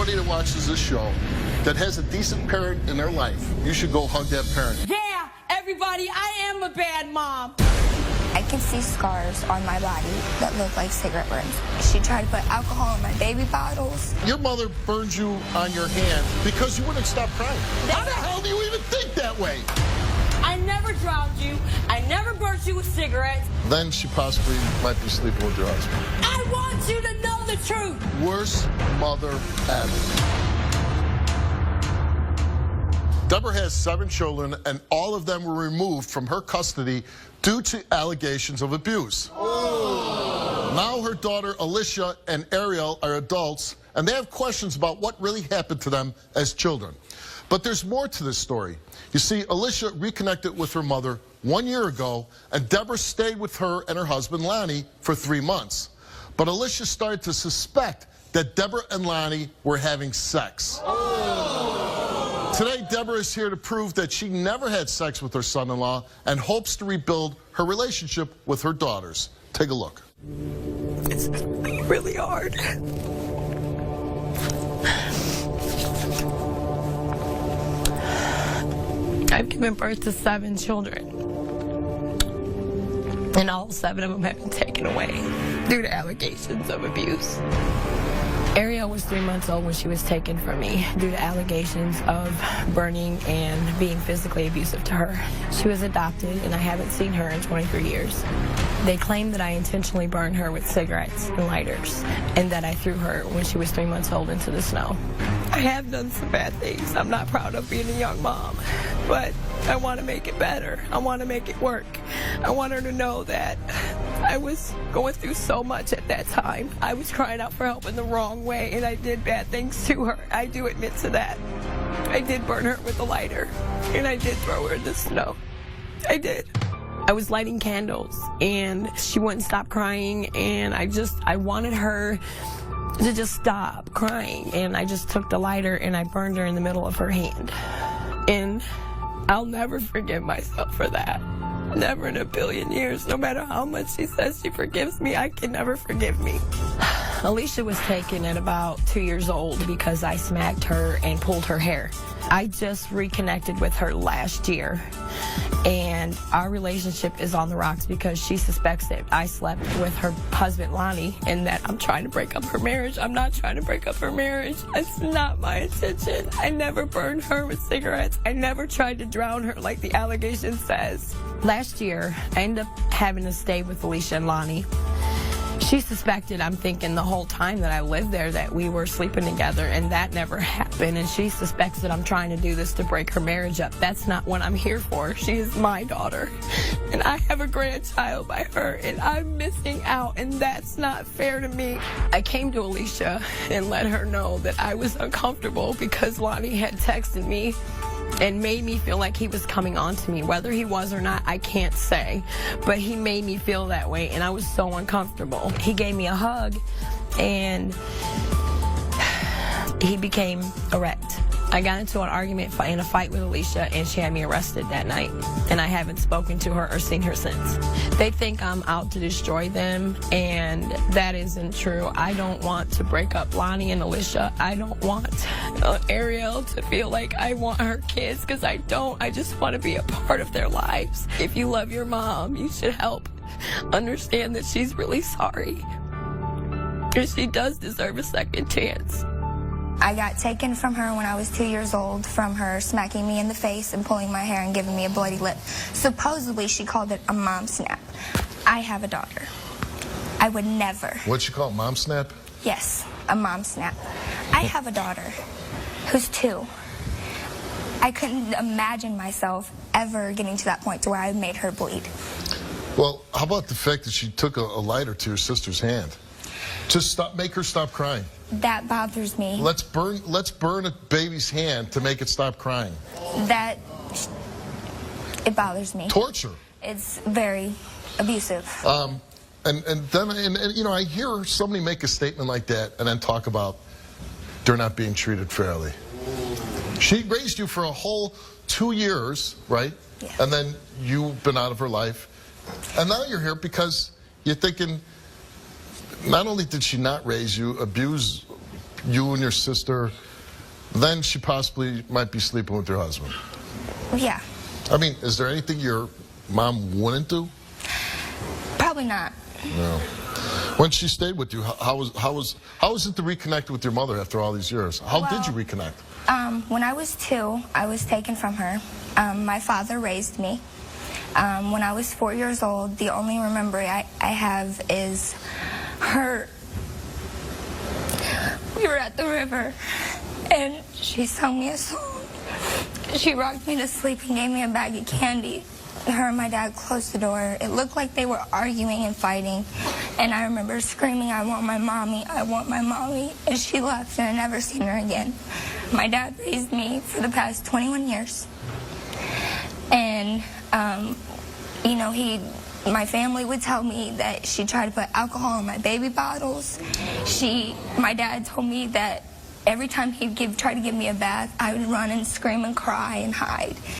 everybody that watches this show that has a decent parent in their life, you should go hug that parent. Yeah, everybody, I am a bad mom. I can see scars on my body that look like cigarette burns. She tried to put alcohol in my baby bottles. Your mother burned you on your hand because you wouldn't stop crying. How the hell do you even think that way? I never drowned you. I never burnt you with cigarettes. Then she possibly might be sleeping with your husband. I want you to know the truth. Worst mother ever. Deborah has 7 children, and all of them were removed from her custody due to allegations of abuse. Oh. Now her daughter Alicia and Ariel are adults, and they have questions about what really happened to them as children. But there's more to this story. You see, Alicia reconnected with her mother 1 year ago, and Deborah stayed with her and her husband Lonnie for 3 months. But Alicia started to suspect that Deborah and Lonnie were having sex. Today, Deborah is here to prove that she never had sex with her son-in-law and hopes to rebuild her relationship with her daughters. Take a look. It's really hard. I've given birth to 7 children, and all 7 of them have been taken away due to allegations of abuse. Ariel was 3 months old when she was taken from me due to allegations of burning and being physically abusive to her. She was adopted, and I haven't seen her in 23 years. They claim that I intentionally burned her with cigarettes and lighters, and that I threw her when she was 3 months old into the snow. I have done some bad things. I'm not proud of being a young mom, but I want to make it better. I want to make it work. I want her to know that I was going through so much at that time. I was crying out for help in the wrong way, and I did bad things to her. I do admit to that. I did burn her with a lighter, and I did throw her in the snow. I did. I was lighting candles, and she wouldn't stop crying, and I wanted her to just stop crying, and I just took the lighter and I burned her in the middle of her hand. And I'll never forgive myself for that. Never in a billion years. No matter how much she says she forgives me, I can never forgive me. Alicia was taken at about 2 years old because I smacked her and pulled her hair. I just reconnected with her last year, and our relationship is on the rocks because she suspects that I slept with her husband Lonnie and that I'm trying to break up her marriage. I'm not trying to break up her marriage. It's not my intention. I never burned her with cigarettes. I never tried to drown her like the allegation says. Last year, I ended up having to stay with Alicia and Lonnie. She suspected, I'm thinking the whole time that I lived there, that we were sleeping together, and that never happened. And she suspects that I'm trying to do this to break her marriage up. That's not what I'm here for. She is my daughter, and I have a grandchild by her, and I'm missing out, and that's not fair to me. I came to Alicia and let her know that I was uncomfortable because Lonnie had texted me and made me feel like he was coming on to me. Whether he was or not, I can't say. But he made me feel that way, and I was so uncomfortable. He gave me a hug, and he became erect. I got into an argument and a fight with Alicia, and she had me arrested that night. And I haven't spoken to her or seen her since. They think I'm out to destroy them, and that isn't true. I don't want to break up Lonnie and Alicia. I don't want Ariel to feel like I want her kids, because I don't. I just want to be a part of their lives. If you love your mom, you should help understand that she's really sorry. And she does deserve a second chance. I got taken from her when I was 2 years old, from her smacking me in the face and pulling my hair and giving me a bloody lip. Supposedly, she called it a mom snap. I have a daughter. I would never. What'd she call it, mom snap? Yes, a mom snap. I have a daughter who's 2. I couldn't imagine myself ever getting to that point to where I made her bleed. Well, how about the fact that she took a lighter to her sister's hand? Just make her stop crying. That bothers me. Let's burn a baby's hand to make it stop crying. It bothers me. Torture. It's very abusive. And then you know, I hear somebody make a statement like that and then talk about they're not being treated fairly. She raised you for a whole 2 years, right? Yeah. And then you've been out of her life. And now you're here because you're thinking, not only did she not raise you, abuse you and your sister, then she possibly might be sleeping with your husband. Yeah, I mean, is there anything your mom wouldn't do? probably not. No. When she stayed with you, how was it to reconnect with your mother after all these years? How did you reconnect? When I was 2, I was taken from her. My father raised me. When I was 4 years old, the only memory I have is her. We were at the river, and she sung me a song. She rocked me to sleep and gave me a bag of candy. Her and my dad closed the door. It looked like they were arguing and fighting, and I remember screaming, "I want my mommy, I want my mommy," and she left, and I never seen her again. My dad raised me for the past 21 years, and you know, my family would tell me that she tried to put alcohol in my baby bottles. My dad told me that every time he'd try to give me a bath, I would run and scream and cry and hide.